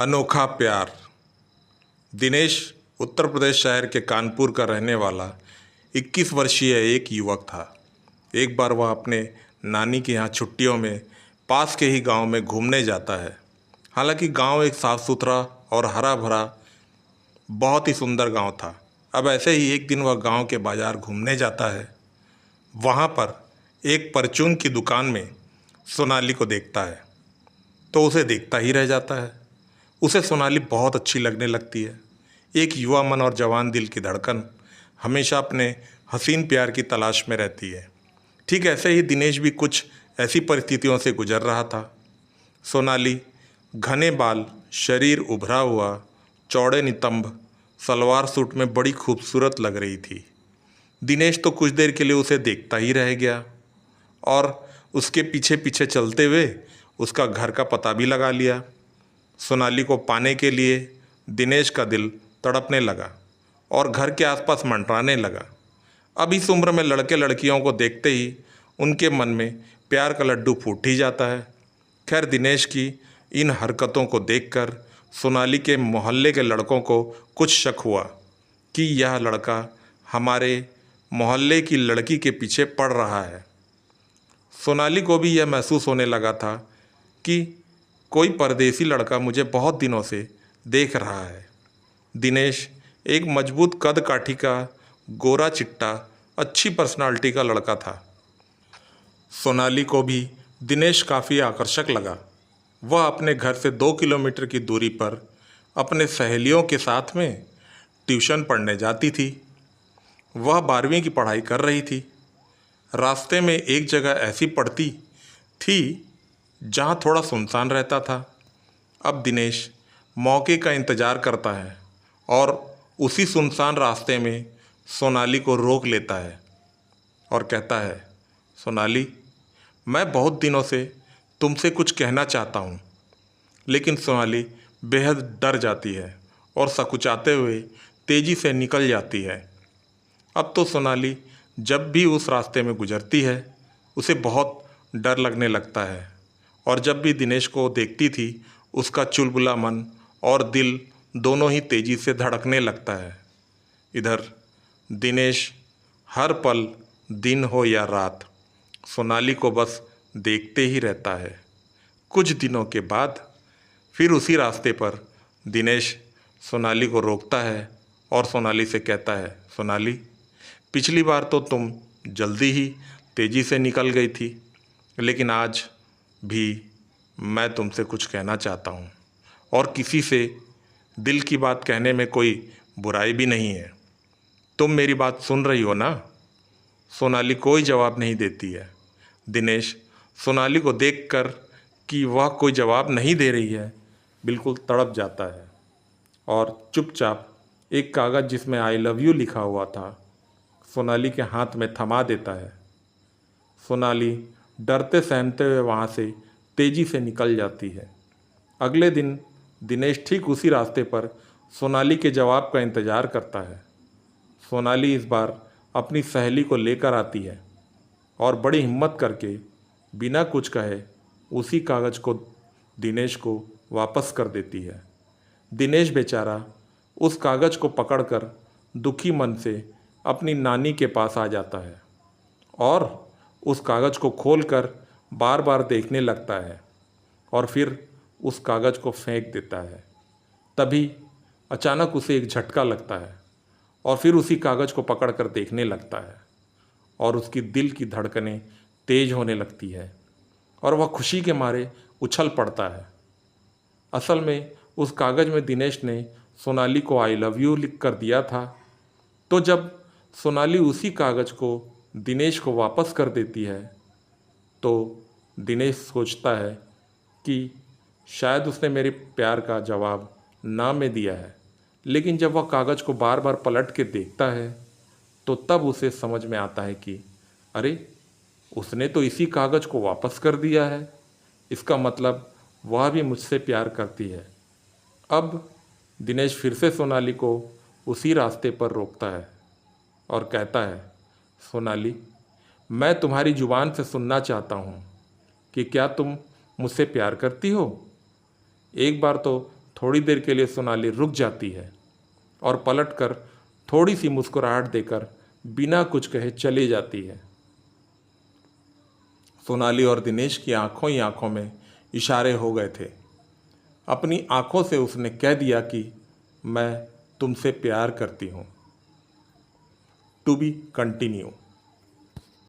अनोखा प्यार। दिनेश उत्तर प्रदेश शहर के कानपुर का रहने वाला 21 वर्षीय एक युवक था। एक बार वह अपने नानी के यहाँ छुट्टियों में पास के ही गांव में घूमने जाता है। हालांकि गांव एक साफ़ सुथरा और हरा भरा बहुत ही सुंदर गांव था। अब ऐसे ही एक दिन वह गांव के बाज़ार घूमने जाता है। वहाँ पर एक परचून की दुकान में सोनाली को देखता है तो उसे देखता ही रह जाता है। उसे सोनाली बहुत अच्छी लगने लगती है। एक युवा मन और जवान दिल की धड़कन हमेशा अपने हसीन प्यार की तलाश में रहती है। ठीक ऐसे ही दिनेश भी कुछ ऐसी परिस्थितियों से गुजर रहा था। सोनाली घने बाल, शरीर उभरा हुआ, चौड़े नितंब सलवार सूट में बड़ी खूबसूरत लग रही थी। दिनेश तो कुछ देर के लिए उसे देखता ही रह गया और उसके पीछे पीछे चलते हुए उसका घर का पता भी लगा लिया। सोनाली को पाने के लिए दिनेश का दिल तड़पने लगा और घर के आसपास मंडराने लगा। अब इस उम्र में लड़के लड़कियों को देखते ही उनके मन में प्यार का लड्डू फूट ही जाता है। खैर, दिनेश की इन हरकतों को देखकर सोनाली के मोहल्ले के लड़कों को कुछ शक हुआ कि यह लड़का हमारे मोहल्ले की लड़की के पीछे पड़ रहा है। सोनाली को भी यह महसूस होने लगा था कि कोई परदेसी लड़का मुझे बहुत दिनों से देख रहा है। दिनेश एक मजबूत कद काठी का, गोरा चिट्टा, अच्छी पर्सनालिटी का लड़का था। सोनाली को भी दिनेश काफ़ी आकर्षक लगा। वह अपने घर से 2 किलोमीटर की दूरी पर अपने सहेलियों के साथ में ट्यूशन पढ़ने जाती थी। वह 12वीं की पढ़ाई कर रही थी। रास्ते में एक जगह ऐसी पड़ती थी जहाँ थोड़ा सुनसान रहता था। अब दिनेश मौके का इंतज़ार करता है और उसी सुनसान रास्ते में सोनाली को रोक लेता है और कहता है, सोनाली, मैं बहुत दिनों से तुमसे कुछ कहना चाहता हूँ। लेकिन सोनाली बेहद डर जाती है और सकुचाते हुए तेज़ी से निकल जाती है। अब तो सोनाली जब भी उस रास्ते में गुजरती है उसे बहुत डर लगने लगता है और जब भी दिनेश को देखती थी उसका चुलबुला मन और दिल दोनों ही तेज़ी से धड़कने लगता है। इधर दिनेश हर पल, दिन हो या रात, सोनाली को बस देखते ही रहता है। कुछ दिनों के बाद फिर उसी रास्ते पर दिनेश सोनाली को रोकता है और सोनाली से कहता है, सोनाली, पिछली बार तो तुम जल्दी ही तेज़ी से निकल गई थी, लेकिन आज भी मैं तुमसे कुछ कहना चाहता हूँ और किसी से दिल की बात कहने में कोई बुराई भी नहीं है। तुम मेरी बात सुन रही हो ना? सोनाली कोई जवाब नहीं देती है। दिनेश सोनाली को देखकर कि वह कोई जवाब नहीं दे रही है बिल्कुल तड़प जाता है और चुपचाप एक कागज़ जिसमें आई लव यू लिखा हुआ था सोनाली के हाथ में थमा देता है। सोनाली डरते सहमते हुए वहाँ से तेज़ी से निकल जाती है। अगले दिन दिनेश ठीक उसी रास्ते पर सोनाली के जवाब का इंतज़ार करता है। सोनाली इस बार अपनी सहेली को लेकर आती है और बड़ी हिम्मत करके बिना कुछ कहे उसी कागज़ को दिनेश को वापस कर देती है। दिनेश बेचारा उस कागज़ को पकड़कर दुखी मन से अपनी नानी के पास आ जाता है और उस कागज़ को खोलकर बार बार देखने लगता है और फिर उस कागज़ को फेंक देता है। तभी अचानक उसे एक झटका लगता है और फिर उसी कागज़ को पकड़कर देखने लगता है और उसकी दिल की धड़कनें तेज़ होने लगती है और वह खुशी के मारे उछल पड़ता है। असल में उस कागज़ में दिनेश ने सोनाली को आई लव यू लिख कर दिया था। तो जब सोनाली उसी कागज़ को दिनेश को वापस कर देती है तो दिनेश सोचता है कि शायद उसने मेरे प्यार का जवाब ना में दिया है। लेकिन जब वह कागज़ को बार बार पलट के देखता है तो तब उसे समझ में आता है कि अरे, उसने तो इसी कागज़ को वापस कर दिया है। इसका मतलब वह भी मुझसे प्यार करती है। अब दिनेश फिर से सोनाली को उसी रास्ते पर रोकता है और कहता है, सोनाली, मैं तुम्हारी ज़ुबान से सुनना चाहता हूँ कि क्या तुम मुझसे प्यार करती हो? एक बार तो थोड़ी देर के लिए सोनाली रुक जाती है और पलटकर थोड़ी सी मुस्कुराहट देकर बिना कुछ कहे चली जाती है। सोनाली और दिनेश की आंखों ही आंखों में इशारे हो गए थे। अपनी आंखों से उसने कह दिया कि मैं तुमसे प्यार करती हूँ। To be continue.